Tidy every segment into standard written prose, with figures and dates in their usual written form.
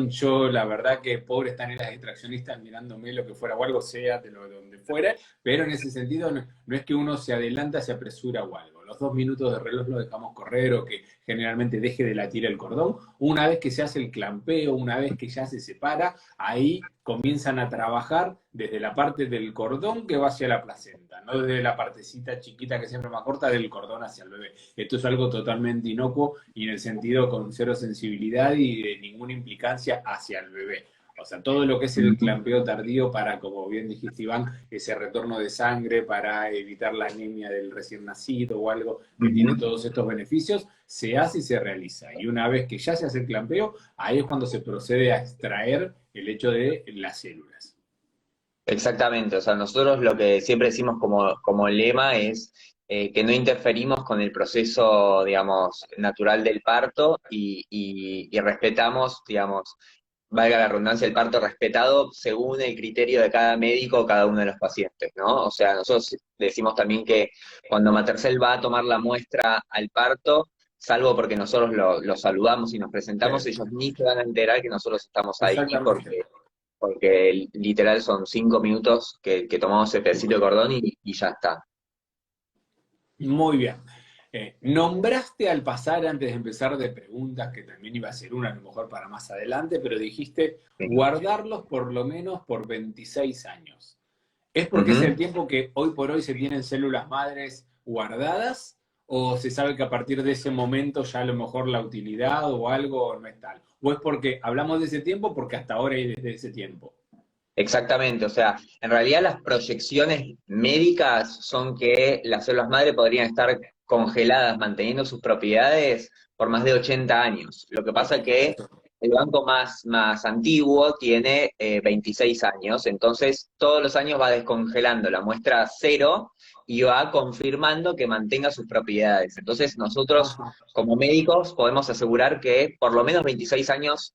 yo la verdad que pobre están en las extraccionistas mirándome lo que fuera o algo sea de lo de donde fuera, pero en ese sentido no es que uno se adelanta, se apresura o algo. Los 2 minutos de reloj lo dejamos correr o que generalmente deje de latir el cordón. Una vez que se hace el clampeo, una vez que ya se separa, ahí comienzan a trabajar desde la parte del cordón que va hacia la placenta, no desde la partecita chiquita que siempre más corta del cordón hacia el bebé. Esto es algo totalmente inocuo y en el sentido con cero sensibilidad y de ninguna implicancia hacia el bebé. O sea, todo lo que es el clampeo tardío para, como bien dijiste Iván, ese retorno de sangre, para evitar la anemia del recién nacido o algo que tiene todos estos beneficios, se hace y se realiza. Y una vez que ya se hace el clampeo, ahí es cuando se procede a extraer el hecho de las células. Exactamente, o sea, nosotros lo que siempre decimos como lema es que no interferimos con el proceso, digamos, natural del parto y respetamos, digamos, valga la redundancia, el parto respetado según el criterio de cada médico o cada uno de los pacientes, ¿no? O sea, nosotros decimos también que cuando Matercell va a tomar la muestra al parto, salvo porque nosotros lo saludamos y nos presentamos, Sí, ellos ni se van a enterar que nosotros estamos ahí exactamente. porque literal son 5 minutos que tomamos ese pedacito de cordón y ya está. Muy bien. Nombraste al pasar, antes de empezar de preguntas, que también iba a ser una a lo mejor para más adelante, pero dijiste Sí. guardarlos por lo menos por 26 años. ¿Es porque es el Ujú. tiempo que hoy por hoy se tienen células madres guardadas? ¿O se sabe que a partir de ese momento ya a lo mejor la utilidad o algo no es tal? ¿O es porque hablamos de ese tiempo porque hasta ahora hay desde ese tiempo? Exactamente, o sea, en realidad las proyecciones médicas son que las células madre podrían estar congeladas manteniendo sus propiedades por más de 80 años. Lo que Ok, pasa que el banco más antiguo tiene 26 años, entonces todos los años va descongelando la muestra cero y va confirmando que mantenga sus propiedades. Entonces nosotros ajá. como médicos podemos asegurar que por lo menos 26 años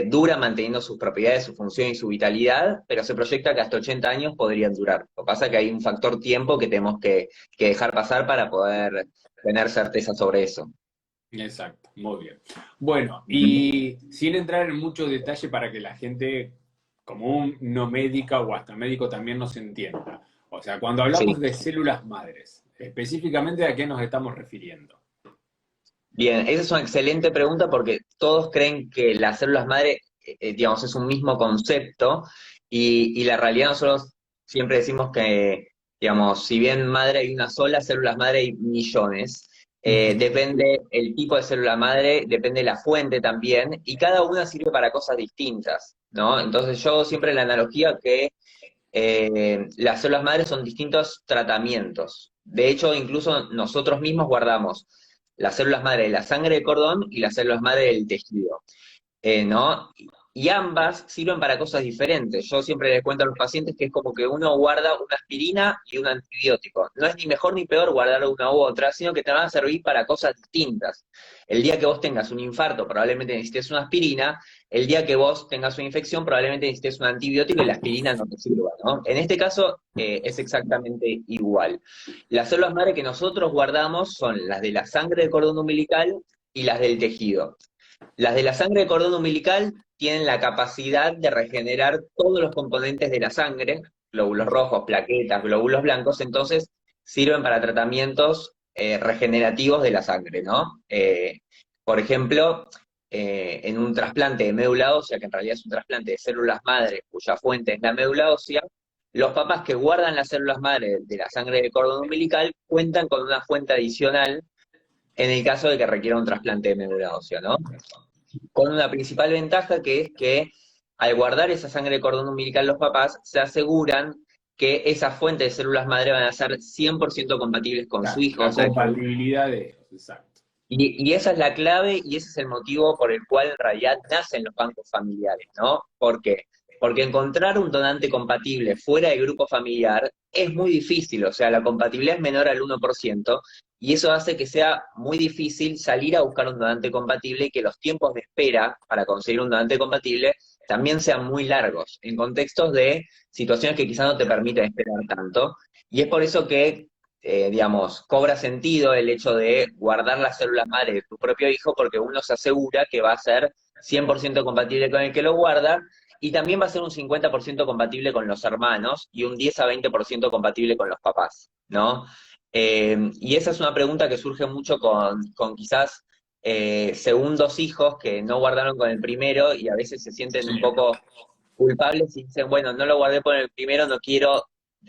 dura manteniendo sus propiedades, su función y su vitalidad, pero se proyecta que hasta 80 años podrían durar. Lo que pasa es que hay un factor tiempo que tenemos que dejar pasar para poder tener certeza sobre eso. Exacto, muy bien. Bueno, Ujú. y sin entrar en mucho detalle para que la gente común, no médica o hasta médico también nos entienda. O sea, cuando Sí. hablamos de células madres, específicamente a qué nos estamos refiriendo. Bien, esa es una excelente pregunta porque todos creen que las células madre, digamos, es un mismo concepto y la realidad nosotros siempre decimos que, digamos, si bien madre hay una sola, células madre hay millones. Depende el tipo de célula madre, depende la fuente también y cada una sirve para cosas distintas, ¿no? Entonces yo siempre la analogía que las células madres son distintos tratamientos. De hecho, incluso nosotros mismos guardamos las células madre de la sangre de cordón y las células madre del tejido. ¿No? Y ambas sirven para cosas diferentes. Yo siempre les cuento a los pacientes que es como que uno guarda una aspirina y un antibiótico. No es ni mejor ni peor guardar una u otra, sino que te van a servir para cosas distintas. El día que vos tengas un infarto, probablemente necesites una aspirina. El día que vos tengas una infección, probablemente necesites un antibiótico y la aspirina no te sirva, ¿no? En este caso, es exactamente igual. Las células madre que nosotros guardamos son las de la sangre de cordón umbilical y las del tejido. Las de la sangre de cordón umbilical tienen la capacidad de regenerar todos los componentes de la sangre, glóbulos rojos, plaquetas, glóbulos blancos, entonces sirven para tratamientos regenerativos de la sangre, ¿no? Por ejemplo, en un trasplante de médula ósea, que en realidad es un trasplante de células madre cuya fuente es la médula ósea, los papás que guardan las células madre de la sangre de cordón umbilical cuentan con una fuente adicional en el caso de que requiera un trasplante de médula ósea, ¿no? Con una principal ventaja que es que al guardar esa sangre de cordón umbilical los papás se aseguran que esa fuente de células madre van a ser 100% compatibles con su hijo, o La sea que compatibilidad de ellos, exacto. y esa es la clave y ese es el motivo por el cual en realidad nacen los bancos familiares, ¿no? ¿Por qué? Porque encontrar un donante compatible fuera del grupo familiar es muy difícil, o sea, la compatibilidad es menor al 1% y eso hace que sea muy difícil salir a buscar un donante compatible y que los tiempos de espera para conseguir un donante compatible también sean muy largos, en contextos de situaciones que quizás no te permiten esperar tanto. Y es por eso que digamos, cobra sentido el hecho de guardar las células madre de tu propio hijo porque uno se asegura que va a ser 100% compatible con el que lo guarda, y también va a ser un 50% compatible con los hermanos y un 10 a 20% compatible con los papás, ¿no? Y esa es una pregunta que surge mucho con quizás segundos hijos que no guardaron con el primero y a veces se sienten un Sí. poco culpables y dicen, bueno, no lo guardé por el primero, no quiero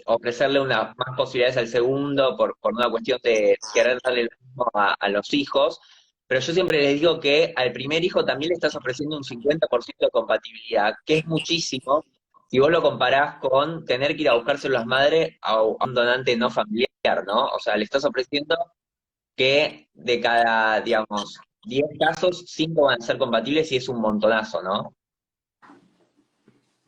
ofrecerle más posibilidades al segundo por una cuestión de querer darle lo mismo a los hijos. Pero yo siempre les digo que al primer hijo también le estás ofreciendo un 50% de compatibilidad, que es muchísimo si vos lo comparás con tener que ir a buscarse las madres a un donante no familiar, ¿no? O sea, le estás ofreciendo que de cada, digamos, 10 casos, 5 van a ser compatibles y es un montonazo, ¿no?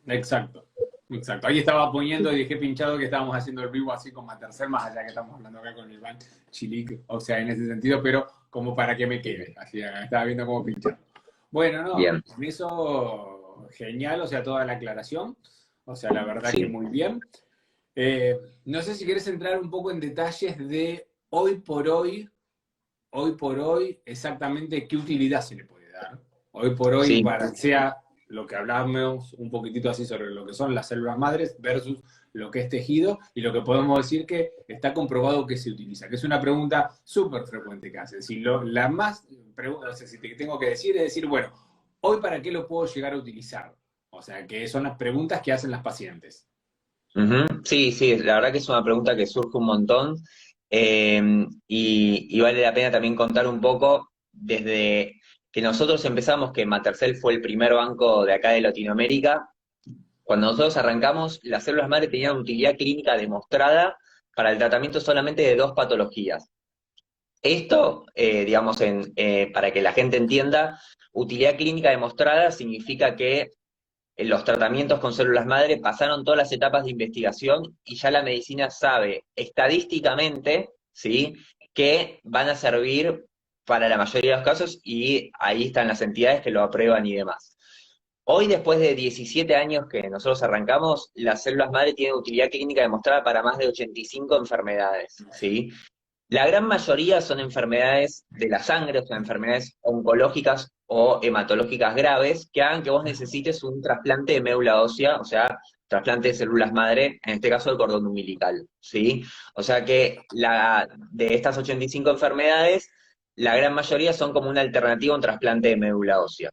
Exacto, exacto. Ahí estaba poniendo y dejé pinchado que estábamos haciendo el vivo así con Matercel, más allá que estamos hablando acá con Iván Chilic, o sea, en ese sentido, pero como para que me quede. Así estaba viendo cómo pinchar. Bueno, no, Bien, con eso genial, o sea, toda la aclaración, o sea, la verdad que sí, muy bien. No sé si querés entrar un poco en detalles de hoy por hoy, exactamente qué utilidad se le puede dar. Hoy por hoy, sí. para sea lo que hablamos un poquitito así sobre lo que son las células madres versus lo que es tejido y lo que podemos decir que está comprobado que se utiliza, que es una pregunta súper frecuente que hacen. Si la más pregunta, o sea, si te tengo que decir es decir, bueno, hoy para qué lo puedo llegar a utilizar. O sea, que son las preguntas que hacen las pacientes. Ujú. Sí, sí, la verdad que es una pregunta que surge un montón y vale la pena también contar un poco desde que nosotros empezamos, que Matercell fue el primer banco de acá de Latinoamérica. Cuando nosotros arrancamos, las células madre tenían utilidad clínica demostrada para el tratamiento solamente de dos patologías. Esto, digamos, para que la gente entienda, utilidad clínica demostrada significa que los tratamientos con células madre pasaron todas las etapas de investigación y ya la medicina sabe estadísticamente, ¿sí?, que van a servir para la mayoría de los casos y ahí están las entidades que lo aprueban y demás. Hoy, después de 17 años que nosotros arrancamos, las células madre tienen utilidad clínica demostrada para más de 85 enfermedades, ¿sí? La gran mayoría son enfermedades de la sangre, o sea, enfermedades oncológicas o hematológicas graves que hagan que vos necesites un trasplante de médula ósea, o sea, trasplante de células madre, en este caso el cordón umbilical, ¿sí? O sea que de estas 85 enfermedades, la gran mayoría son como una alternativa a un trasplante de médula ósea.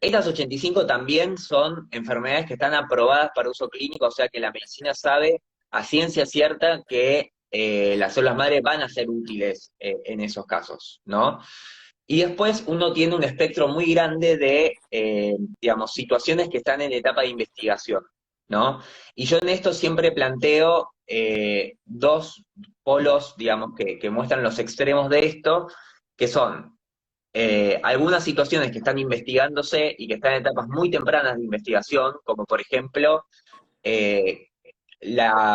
Estas 85 también son enfermedades que están aprobadas para uso clínico, o sea que la medicina sabe a ciencia cierta que las células madre van a ser útiles en esos casos, ¿no? Y después uno tiene un espectro muy grande de, digamos, situaciones que están en etapa de investigación, ¿no? Y yo en esto siempre planteo dos polos, digamos, que muestran los extremos de esto, que son algunas situaciones que están investigándose y que están en etapas muy tempranas de investigación, como por ejemplo eh,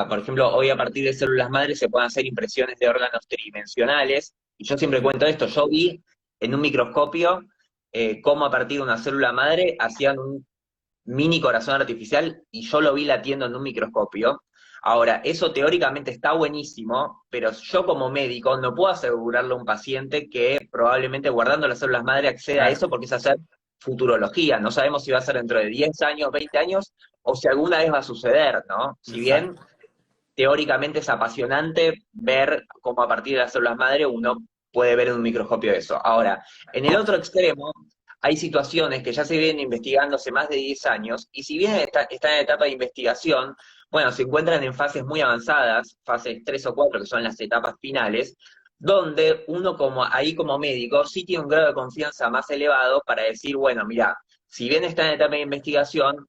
por ejemplo, hoy a partir de células madres se pueden hacer impresiones de órganos tridimensionales. Y yo siempre cuento esto, yo vi en un microscopio cómo a partir de una célula madre hacían un mini corazón artificial y yo lo vi latiendo en un microscopio. Ahora, eso teóricamente está buenísimo, pero yo como médico no puedo asegurarle a un paciente que probablemente guardando las células madre acceda a Claro, eso porque es hacer futurología. No sabemos si va a ser dentro de 10 años, 20 años o si alguna vez va a suceder, ¿no? Si bien exacto. teóricamente es apasionante ver cómo a partir de las células madre uno puede ver en un microscopio eso. Ahora, en el otro extremo, hay situaciones que ya se vienen investigando hace más de 10 años, y si bien están en etapa de investigación, bueno, se encuentran en fases muy avanzadas, fases 3 o 4, que son las etapas finales, donde uno como médico sí tiene un grado de confianza más elevado para decir, bueno, mira, si bien está en etapa de investigación,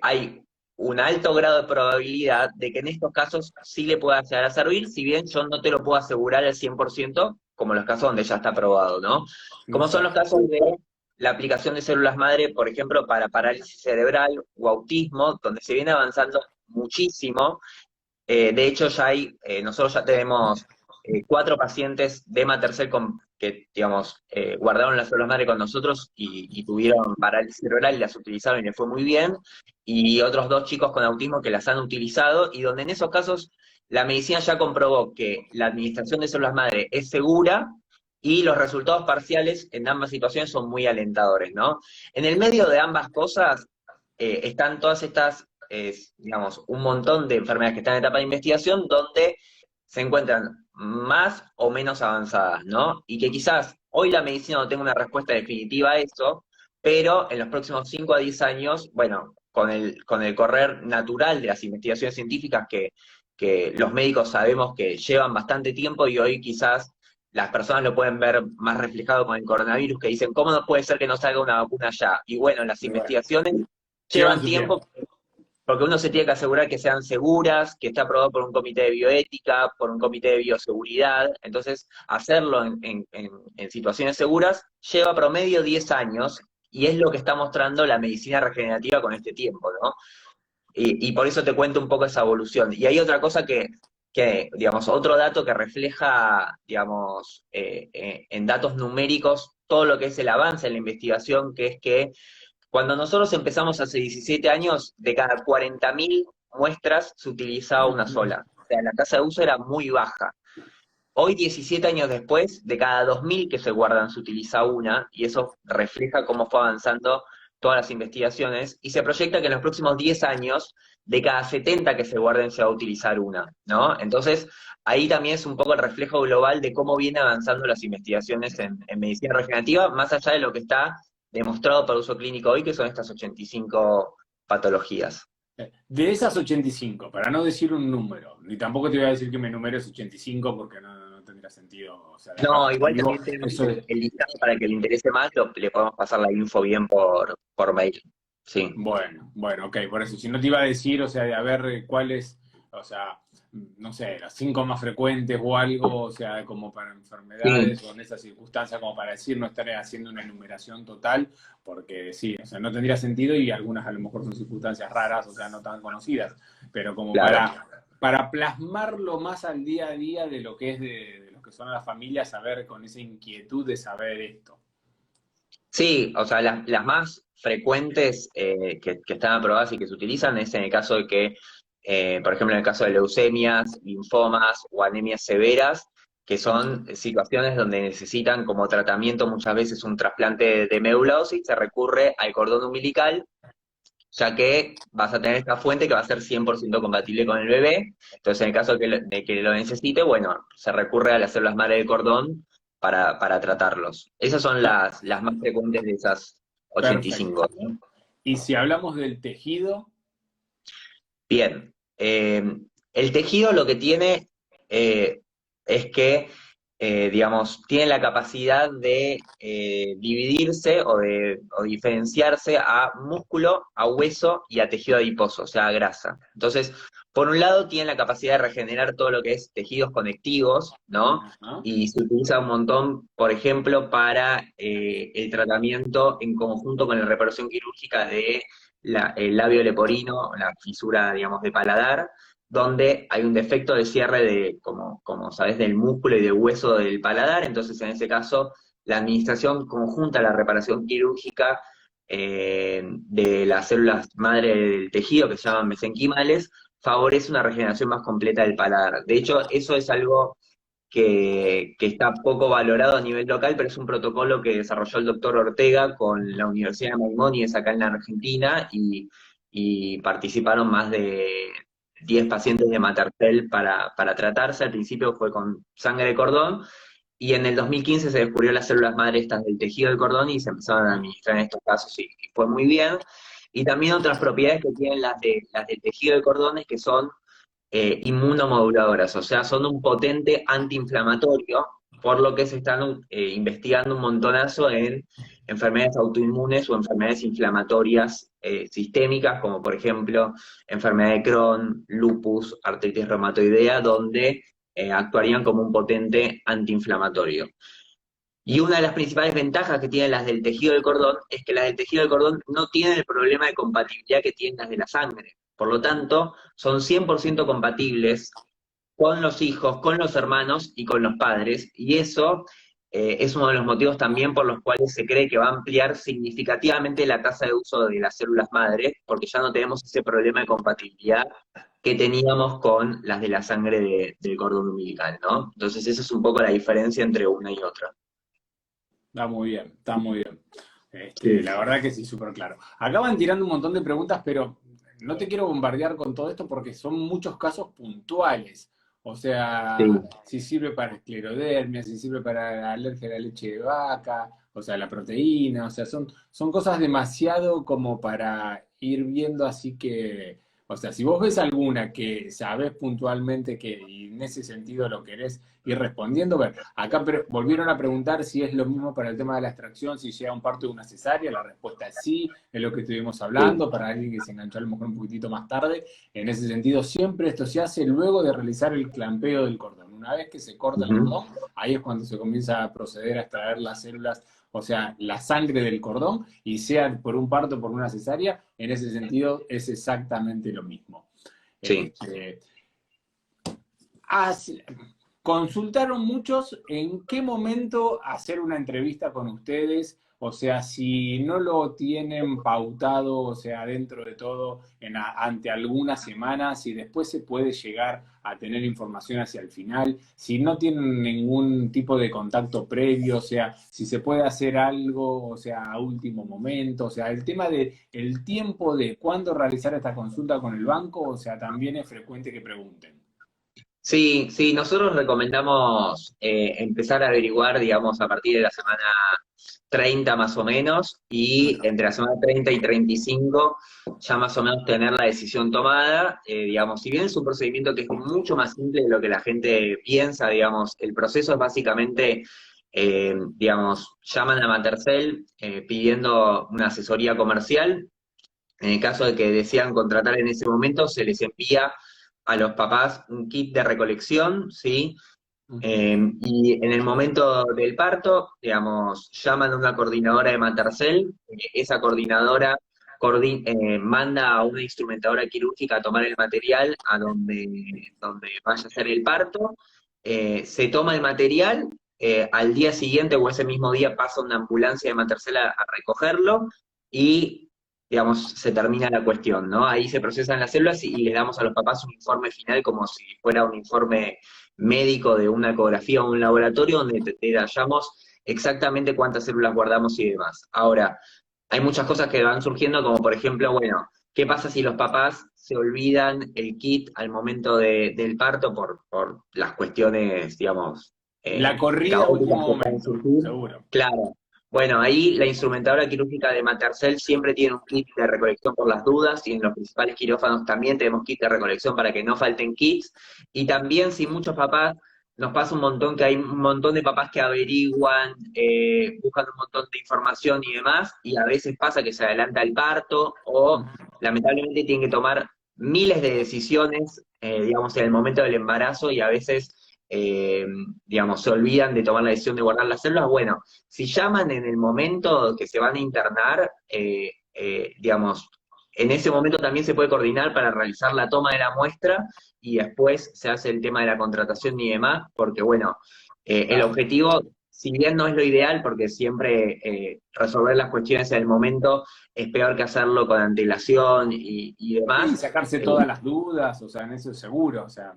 hay un alto grado de probabilidad de que en estos casos sí le pueda llegar a servir, si bien yo no te lo puedo asegurar al 100%, como los casos donde ya está probado, ¿no? Como son los Exacto. casos de la aplicación de células madre, por ejemplo, para parálisis cerebral o autismo, donde se viene avanzando muchísimo. De hecho, nosotros ya tenemos 4 pacientes de Matercell que, digamos, guardaron las células madre con nosotros y tuvieron parálisis cerebral y las utilizaron y les fue muy bien. Y otros 2 chicos con autismo que las han utilizado y donde en esos casos la medicina ya comprobó que la administración de células madre es segura y los resultados parciales en ambas situaciones son muy alentadores, ¿no? En el medio de ambas cosas están todas estas, digamos, un montón de enfermedades que están en etapa de investigación donde se encuentran más o menos avanzadas, ¿no? Y que quizás hoy la medicina no tenga una respuesta definitiva a eso, pero en los próximos 5 a 10 años, bueno, con el correr natural de las investigaciones científicas que los médicos sabemos que llevan bastante tiempo y hoy quizás las personas lo pueden ver más reflejado con el coronavirus, que dicen, ¿cómo no puede ser que no salga una vacuna ya? Y bueno, las Y bueno, investigaciones llevan llevan su tiempo tiempo. porque uno se tiene que asegurar que sean seguras, que esté aprobado por un comité de bioética, por un comité de bioseguridad. Entonces, hacerlo en situaciones seguras lleva promedio 10 años y es lo que está mostrando la medicina regenerativa con este tiempo, ¿no? Y por eso te cuento un poco esa evolución. Y hay otra cosa digamos, otro dato que refleja, digamos, en datos numéricos todo lo que es el avance en la investigación, que es que cuando nosotros empezamos hace 17 años, de cada 40.000 muestras se utilizaba una sola. O sea, la tasa de uso era muy baja. Hoy, 17 años después, de cada 2.000 que se guardan se utiliza una, y eso refleja cómo fue avanzando todas las investigaciones, y se proyecta que en los próximos 10 años, de cada 70 que se guarden se va a utilizar una, ¿no? Entonces, ahí también es un poco el reflejo global de cómo vienen avanzando las investigaciones en medicina regenerativa, más allá de lo que está demostrado para uso clínico hoy, que son estas 85 patologías. De esas 85, para no decir un número, ni tampoco te voy a decir que me numeres 85 porque no tendría sentido. O sea, de acá No, para igual arriba, también tenemos eso es. el listado para que le interese más, le podemos pasar la info bien por mail. Sí. Bueno, ok, por eso, si no te iba a decir, o sea, de a ver cuáles, o sea, no sé, las 5 más frecuentes o algo, o sea, como para Sí, enfermedades o en esas circunstancias, como para decir, no estaré haciendo una enumeración total, porque sí, o sea, no tendría sentido y algunas a lo mejor son circunstancias raras, o sea, no tan conocidas, pero como claro. para plasmarlo más al día a día de lo que es de lo que son las familias, saber con esa inquietud de saber esto. Sí, o sea, las más frecuentes que están aprobadas y que se utilizan es en el caso de que, por ejemplo, en el caso de leucemias, linfomas o anemias severas, que son situaciones donde necesitan como tratamiento muchas veces un trasplante de médula ósea, se recurre al cordón umbilical, ya que vas a tener esta fuente que va a ser 100% compatible con el bebé. Entonces, en el caso de que lo necesite, bueno, se recurre a las células madre del cordón para tratarlos. Esas son las más frecuentes de esas Perfecto. 85, ¿no? Y si hablamos del tejido, Bien. El tejido lo que tiene eh, es que, digamos, tiene la capacidad de dividirse o diferenciarse a músculo, a hueso y a tejido adiposo, o sea, a grasa. Entonces, por un lado, tiene la capacidad de regenerar todo lo que es tejidos conectivos, ¿no? ajá, Y se utiliza un montón, por ejemplo, para el tratamiento en conjunto con la reparación quirúrgica de el labio leporino, la fisura, digamos, de paladar, donde hay un defecto de cierre como sabes, del músculo y del hueso del paladar. Entonces, en ese caso, la administración conjunta, la reparación quirúrgica de las células madre del tejido, que se llaman mesenquimales, favorece una regeneración más completa del paladar. De hecho, eso es algo que está poco valorado a nivel local, pero es un protocolo que desarrolló el doctor Ortega con la Universidad de Maimónides acá en la Argentina y participaron más de 10 pacientes de Matercell para tratarse. Al principio fue con sangre de cordón y en el 2015 se descubrió las células madre estas del tejido del cordón y se empezaron a ajá, administrar en estos casos y fue muy bien. Y también otras propiedades que tienen las del tejido de cordones que son inmunomoduladoras, o sea, son un potente antiinflamatorio, por lo que se están investigando un montonazo en enfermedades autoinmunes o enfermedades inflamatorias sistémicas, como por ejemplo enfermedad de Crohn, lupus, artritis reumatoidea, donde actuarían como un potente antiinflamatorio. Y una de las principales ventajas que tienen las del tejido del cordón es que las del tejido del cordón no tienen el problema de compatibilidad que tienen las de la sangre. Por lo tanto, son 100% compatibles con los hijos, con los hermanos y con los padres. Y eso es uno de los motivos también por los cuales se cree que va a ampliar significativamente la tasa de uso de las células madre, porque ya no tenemos ese problema de compatibilidad que teníamos con las de la sangre del cordón umbilical, ¿no? Entonces esa es un poco la diferencia entre una y otra. Está muy bien, está muy bien. La verdad que sí, súper claro. Acaban tirando un montón de preguntas, pero no te quiero bombardear con todo esto porque son muchos casos puntuales. O Sí, sea, si sirve para esclerodermia, si sirve para alergia a la leche de vaca, o sea, la proteína, o sea, son cosas demasiado como para ir viendo, así que, o sea, si vos ves alguna que sabés puntualmente que y en ese sentido lo querés ir respondiendo, ver, acá volvieron a preguntar si es lo mismo para el tema de la extracción, si llega un parto de una cesárea. La respuesta es sí, es lo que estuvimos sí. hablando, para alguien que se enganchó a lo mejor un poquitito más tarde. En ese sentido, siempre esto se hace luego de realizar el clampeo del cordón. Una vez que se corta el Ujú. cordón, ahí es cuando se comienza a proceder a extraer las células, o sea, la sangre del cordón, y sea por un parto o por una cesárea, en ese sentido es exactamente lo mismo. Sí. Este, Hace- Consultaron muchos en qué momento hacer una entrevista con ustedes, o sea, si no lo tienen pautado, o sea, dentro de todo, ante algunas semanas, si después se puede llegar a tener información hacia el final, si no tienen ningún tipo de contacto previo, o sea, si se puede hacer algo, o sea, a último momento, o sea, el tema de el tiempo de cuándo realizar esta consulta con el banco, o sea, también es frecuente que pregunten. Sí, sí, nosotros recomendamos empezar a averiguar, digamos, a partir de la semana 30 más o menos, y entre la semana 30 y 35 ya más o menos tener la decisión tomada. Digamos, si bien es un procedimiento que es mucho más simple de lo que la gente piensa, digamos, el proceso es básicamente, digamos, llaman a Matercell pidiendo una asesoría comercial. En el caso de que desean contratar en ese momento, se les envía a los papás un kit de recolección, ¿sí? Ujú. Y en el momento del parto, digamos, llaman a una coordinadora de Matercell, esa coordinadora manda a una instrumentadora quirúrgica a tomar el material a donde vaya a ser el parto. Se toma el material, al día siguiente o ese mismo día pasa una ambulancia de Matercell a recogerlo y, digamos, se termina la cuestión, ¿no? Ahí se procesan las células y le damos a los papás un informe final como si fuera un informe médico de una ecografía o un laboratorio donde detallamos exactamente cuántas células guardamos y demás. Ahora, hay muchas cosas que van surgiendo, como por ejemplo, bueno, ¿qué pasa si los papás se olvidan el kit al momento del parto por las cuestiones, digamos, La corrida a caóticas último que pueden momento, surgir? seguro. Claro. Bueno, ahí la instrumentadora quirúrgica de Matercell siempre tiene un kit de recolección por las dudas, y en los principales quirófanos también tenemos kit de recolección para que no falten kits. Y también si muchos papás, nos pasa un montón que hay un montón de papás que averiguan, buscan un montón de información y demás, y a veces pasa que se adelanta el parto o lamentablemente tienen que tomar miles de decisiones, digamos, en el momento del embarazo, y a veces, eh, digamos, se olvidan de tomar la decisión de guardar las células. Bueno, si llaman en el momento que se van a internar, digamos, en ese momento también se puede coordinar para realizar la toma de la muestra y después se hace el tema de la contratación y demás, porque bueno, el Claro. objetivo, si bien no es lo ideal, porque siempre resolver las cuestiones en el momento es peor que hacerlo con antelación y Sí, demás. sacarse eh, todas las dudas, o sea, en eso seguro, o sea,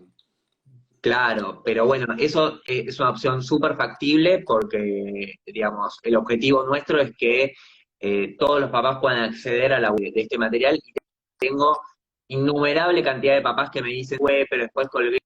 Claro, pero bueno, eso es una opción súper factible porque, digamos, el objetivo nuestro es que todos los papás puedan acceder a de este material, y tengo innumerable cantidad de papás que me dicen, güey, pero después colgué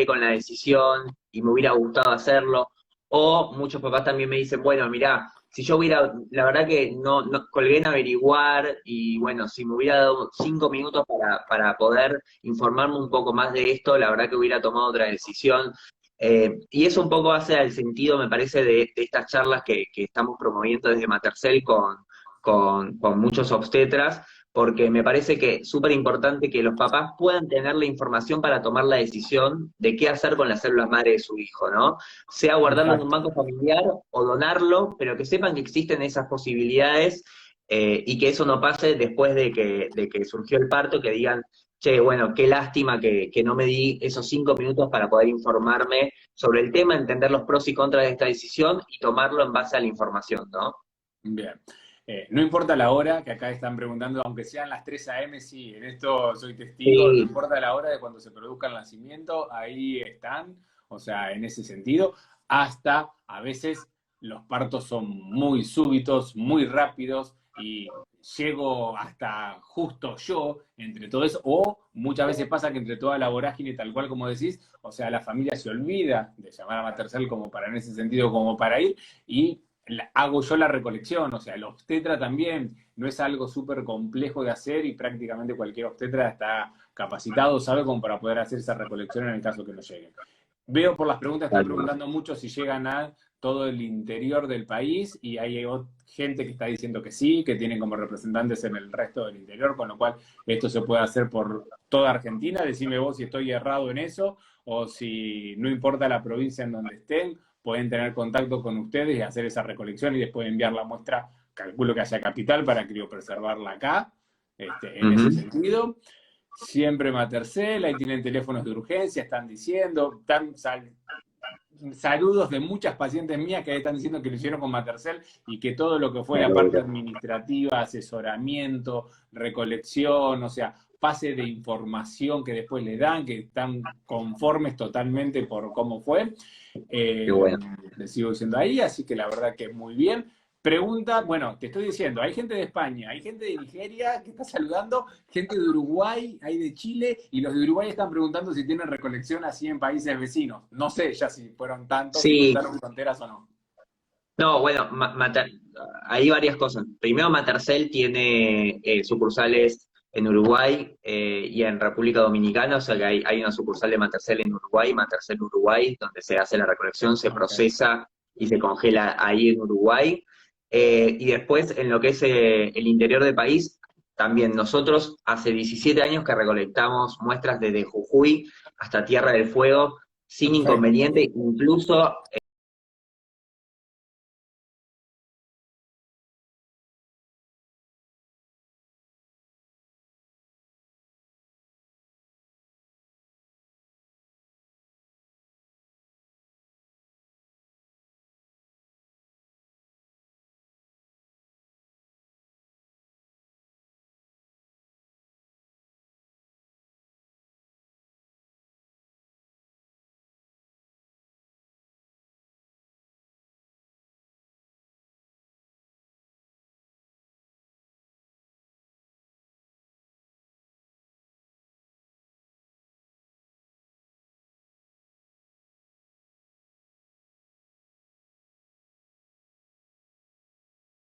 con la decisión y me hubiera gustado hacerlo. O muchos papás también me dicen, bueno, mirá, si yo hubiera, la verdad que no colgué en averiguar y bueno, si me hubiera dado 5 minutos para poder informarme un poco más de esto, la verdad que hubiera tomado otra decisión. Y eso un poco hace al sentido, me parece, de estas charlas que estamos promoviendo desde Matercell con muchos obstetras, porque me parece que es súper importante que los papás puedan tener la información para tomar la decisión de qué hacer con las células madre de su hijo, ¿no? Sea guardarlo en un exacto. banco familiar o donarlo, pero que sepan que existen esas posibilidades, y que eso no pase después de que surgió el parto, que digan, che, bueno, qué lástima que no me di esos 5 minutos para poder informarme sobre el tema, entender los pros y contras de esta decisión y tomarlo en base a la información, ¿no? Bien. No importa la hora, que acá están preguntando, aunque sean las 3 a.m., sí, en esto soy testigo, no Sí, importa la hora de cuando se produzca el nacimiento, ahí están, o sea, en ese sentido, hasta a veces los partos son muy súbitos, muy rápidos y llego hasta justo yo entre todo eso, o muchas veces pasa que entre toda la vorágine, tal cual como decís, o sea, la familia se olvida de llamar a Matercell como para, en ese sentido, como para ir, y hago yo la recolección, o sea, el obstetra también no es algo súper complejo de hacer y prácticamente cualquier obstetra está capacitado, sabe, como para poder hacer esa recolección en el caso que no lleguen. Veo por las preguntas, están preguntando mucho si llegan a todo el interior del país y hay gente que está diciendo que sí, que tienen como representantes en el resto del interior, con lo cual esto se puede hacer por toda Argentina. Decime vos si estoy errado en eso o si no importa la provincia en donde estén, pueden tener contacto con ustedes y hacer esa recolección y después enviar la muestra, calculo que hacia Capital, para criopreservarla acá, en ese sentido. Siempre Matercell, ahí tienen teléfonos de urgencia, están diciendo, saludos de muchas pacientes mías que están diciendo que lo hicieron con Matercell y que todo lo que fue la parte administrativa, asesoramiento, recolección, o sea, pase de información que después le dan, que están conformes totalmente por cómo fue. Bueno. Le sigo diciendo ahí, así que la verdad que es muy bien. Pregunta, bueno, te estoy diciendo, hay gente de España, hay gente de Nigeria que está saludando, gente de Uruguay, hay de Chile, y los de Uruguay están preguntando si tienen recolección así en países vecinos. No sé ya si fueron tantos, si Sí, cruzaron fronteras o no. no, bueno, hay varias cosas. Primero, Matercell tiene sucursales en Uruguay y en República Dominicana, o sea que hay una sucursal de Matercell en Uruguay, Matercell Uruguay, donde se hace la recolección, se Okay. procesa y se congela ahí en Uruguay. Y después, en lo que es el interior del país, también nosotros hace 17 años que recolectamos muestras desde Jujuy hasta Tierra del Fuego sin Perfecto. inconveniente, incluso